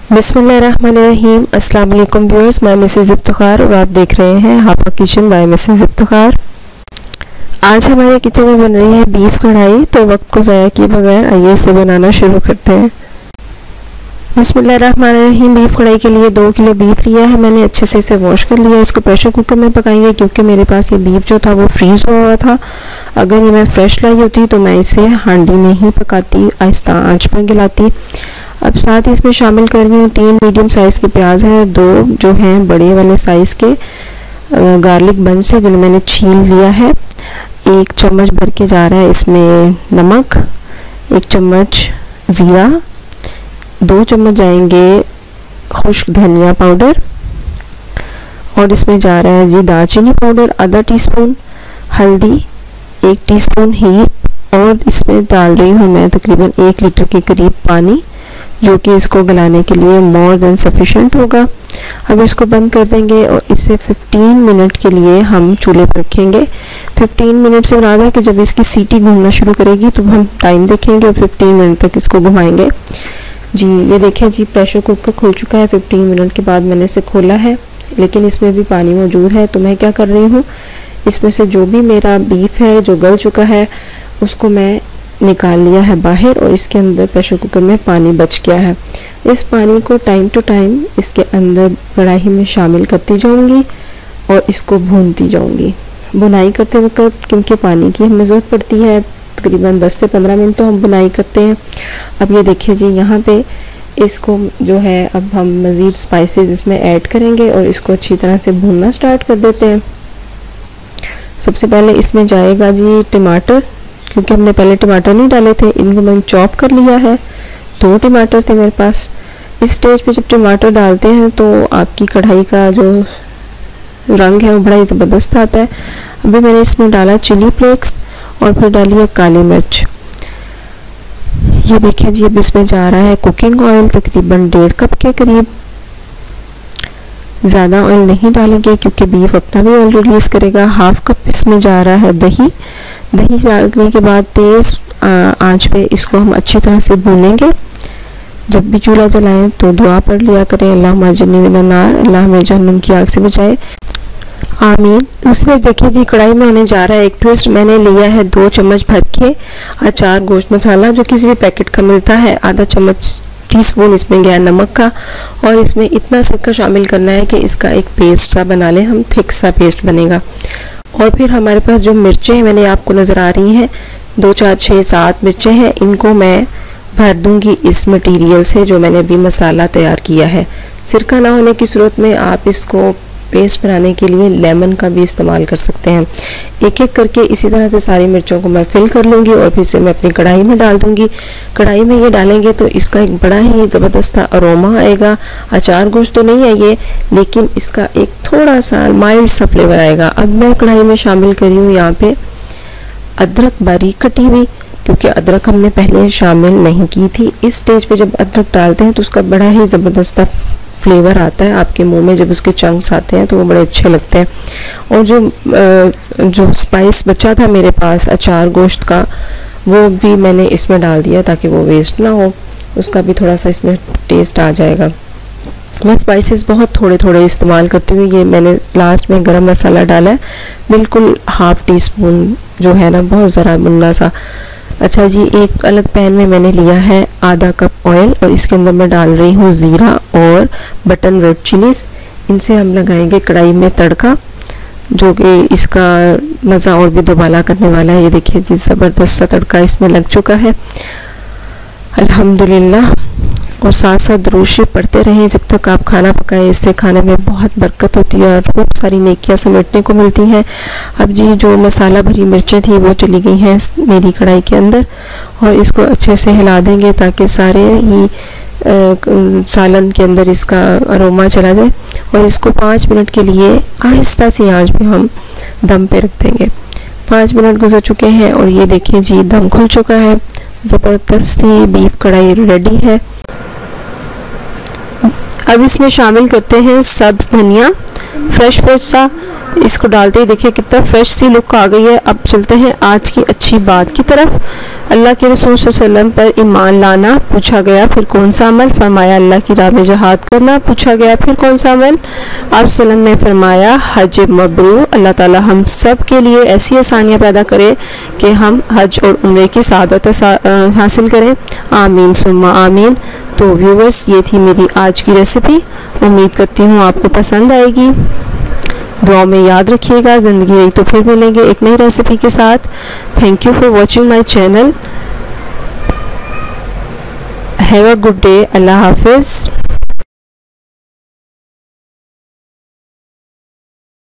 बिस्मिल्लाहिर्रहमानिर्रहीम। अस्सलाम वालेकुम व्यूअर्स, मैं मिसेज़ इफ्तिखार और आप देख रहे हैं हाफा किचन बाय मिसेज़ इफ्तिखार। आज हमारे किचन में बन रही है बीफ कढ़ाई। तो वक्त को ज़ाया किए बगैर आइए इसे बनाना शुरू करते हैं। बिस्मिल्लाहिर्रहमानिर्रहीम। बीफ कढ़ाई के लिए 2 किलो बीफ लिया है मैंने, अच्छे से इसे वॉश कर लिया। इसको प्रेशर कुकर में पकाएंगे क्योंकि मेरे पास ये बीफ जो था वो फ्रीज़ हुआ हुआ था। अगर ये मैं फ्रेश लाई होती तो मैं इसे हांडी में ही पकाती, आहिस्ता आंच पर गिलाती। अब साथ ही इसमें शामिल कर रही हूँ 3 मीडियम साइज़ के प्याज हैं, 2 जो हैं बड़े वाले साइज़ के गार्लिक बंच है जिन्हें मैंने छील लिया है। 1 चम्मच भर के जा रहा है इसमें नमक, 1 चम्मच ज़ीरा, 2 चम्मच जाएंगे खुश्क धनिया पाउडर, और इसमें जा रहा है जी दालचीनी पाउडर आधा टीस्पून, हल्दी 1 टीस्पून हींग, और इसमें डाल रही हूँ मैं तकरीबन 1 लीटर के करीब पानी, जो कि इसको गलाने के लिए मोर देन सफिशेंट होगा। अब इसको बंद कर देंगे और इसे 15 मिनट के लिए हम चूल्हे पर रखेंगे। 15 मिनट से मुराद है कि जब इसकी सीटी घूमना शुरू करेगी तो हम टाइम देखेंगे और 15 मिनट तक इसको घुमाएंगे। जी ये देखिए जी, प्रेशर कुकर खुल चुका है। 15 मिनट के बाद मैंने इसे खोला है, लेकिन इसमें भी पानी मौजूद है। तो मैं क्या कर रही हूँ, इसमें से जो भी मेरा बीफ है जो गल चुका है उसको मैं निकाल लिया है बाहर, और इसके अंदर प्रेशर कुकर में पानी बच गया है। इस पानी को टाइम टू टाइम इसके अंदर कढ़ाई में शामिल करती जाऊंगी और इसको भूनती जाऊंगी। बुनाई करते वक्त क्योंकि पानी की हमें ज़रूरत पड़ती है, तकरीबन 10 से 15 मिनट तो हम बुनाई करते हैं। अब ये देखिए जी, यहाँ पे इसको जो है अब हम मज़ीद स्पाइसेस इसमें ऐड करेंगे और इसको अच्छी तरह से भूनना स्टार्ट कर देते हैं। सबसे पहले इसमें जाएगा जी टमाटर, क्योंकि हमने पहले टमाटर नहीं डाले थे, इनको मैंने चॉप कर लिया है। 2 टमाटर थे मेरे पास। इस स्टेज पे जब टमाटर डालते हैं तो आपकी कढ़ाई का जो रंग है वो बड़ा ही ज़बरदस्त आता है। अभी मैंने इसमें डाला चिली फ्लेक्स और फिर डाली है काली मिर्च। ये देखिए जी, अब इसमें जा रहा है कुकिंग ऑयल तकरीबन 1.5 कप के करीब। ज़्यादा ऑयल नहीं डालेंगे क्योंकि बीफ अपना भी ऑयल रिलीज़ करेगा। 1/2 कप इसमें जा रहा है दही। दही डालने के बाद तेज़ आंच पे इसको हम अच्छी तरह से भूनेंगे। जब भी चूल्हा जलाएं तो दुआ पढ़ लिया करें, अल्लाहुम्मा अज्जिरनी मिनन नार, अल्लाह हमें जहन्नुम की आग से बचाए, आमीन। दूसरे देखिए जी, कढ़ाई में होने जा रहा है एक ट्विस्ट। मैंने लिया है 2 चम्मच भर के अचार गोश्त मसाला जो किसी भी पैकेट का मिलता है, आधा चम्मच टीस्पून इसमें गया नमक का, और इसमें इतना सिरका शामिल करना है कि इसका एक पेस्ट सा बना लें हम, थिक सा पेस्ट बनेगा। और फिर हमारे पास जो मिर्चें हैं मैंने आपको नज़र आ रही हैं 2, 4, 6, 7 मिर्चें हैं, इनको मैं भर दूंगी इस मटेरियल से जो मैंने अभी मसाला तैयार किया है। सिरका ना होने की सूरत में आप इसको पेस्ट बनाने के लिए लेमन का भी इस्तेमाल कर सकते हैं। एक एक करके इसी तरह से सारी मिर्चों को मैं फिल कर लूँगी और फिर से मैं अपनी कढ़ाई में डाल दूँगी। कढ़ाई में ये डालेंगे तो इसका एक बड़ा ही ज़बरदस्त अरोमा आएगा। अचार गोश्त तो नहीं है ये, लेकिन इसका एक थोड़ा सा माइल्ड सा फ्लेवर आएगा। अब मैं कढ़ाई में शामिल करी हूँ यहाँ पे अदरक बारीक कटी हुई, क्योंकि अदरक हमने पहले शामिल नहीं की थी। इस स्टेज पे जब अदरक डालते हैं तो उसका बड़ा ही ज़बरदस्त फ्लेवर आता है आपके मुंह में। जब उसके चंक्स आते हैं तो वो बड़े अच्छे लगते हैं। और जो स्पाइस बचा था मेरे पास अचार गोश्त का, वो भी मैंने इसमें डाल दिया ताकि वो वेस्ट ना हो, उसका भी थोड़ा सा इसमें टेस्ट आ जाएगा। मैं स्पाइसेस बहुत थोड़े थोड़े इस्तेमाल करती हूँ। ये मैंने लास्ट में गरम मसाला डाला है, बिल्कुल 1/2 टीस्पून जो है ना, बहुत ज़रा मुन्ना सा। अच्छा जी, एक अलग पैन में मैंने लिया है आधा कप ऑयल और इसके अंदर मैं डाल रही हूँ ज़ीरा और बटन रेड चिलीज़। इनसे हम लगाएंगे कढ़ाई में तड़का, जो कि इसका मज़ा और भी दोबाला करने वाला है। ये देखिए जी, ज़बरदस्त सा तड़का इसमें लग चुका है अल्हम्दुलिल्लाह। और साथ साथ दुरूद शरीफ पढ़ते रहें जब तक आप खाना पकाएं, इससे खाने में बहुत बरकत होती है और खूब सारी नेकियां समेटने को मिलती हैं। अब जी, जो मसाला भरी मिर्चें थी वो चली गई हैं मेरी कढ़ाई के अंदर, और इसको अच्छे से हिला देंगे ताकि सारे ही सालन के अंदर इसका अरोमा चला जाए। और इसको 5 मिनट के लिए आहिस्ता सी आंच पे हम दम पे रख देंगे। 5 मिनट गुजर चुके हैं और ये देखिए जी, दम खुल चुका है। ज़बरदस्त सी बीफ कढ़ाई रेडी है। अब इसमें शामिल करते हैं सब्ज़ धनिया, फ्रेश सा, इसको डालते ही देखिए कितना फ्रेश सी लुक आ गई है। अब चलते हैं आज की अच्छी बात की तरफ। अल्लाह के रसूल सल्लल्लाहु अलैहि वसल्लम पर ईमान लाना पूछा गया, फिर कौन सा अमल? फरमाया अल्लाह की राह में जहाद करना। पूछा गया फिर कौन सा अमल? आप सल्लम ने फरमाया हज मबरूर। अल्लाह ताला हम सब के लिए ऐसी आसानियाँ पैदा करे कि हम हज और उम्रे की सआदत हासिल करें। आमीन सुम्मा आमीन। तो व्यूवर्स, ये थी मेरी आज की रेसिपी। उम्मीद करती हूँ आपको पसंद आएगी। दुआ में याद रखिएगा। ज़िंदगी रही तो फिर मिलेंगे एक नई रेसिपी के साथ। Thank you for watching my channel. Have a good day. अल्लाह हाफिज़।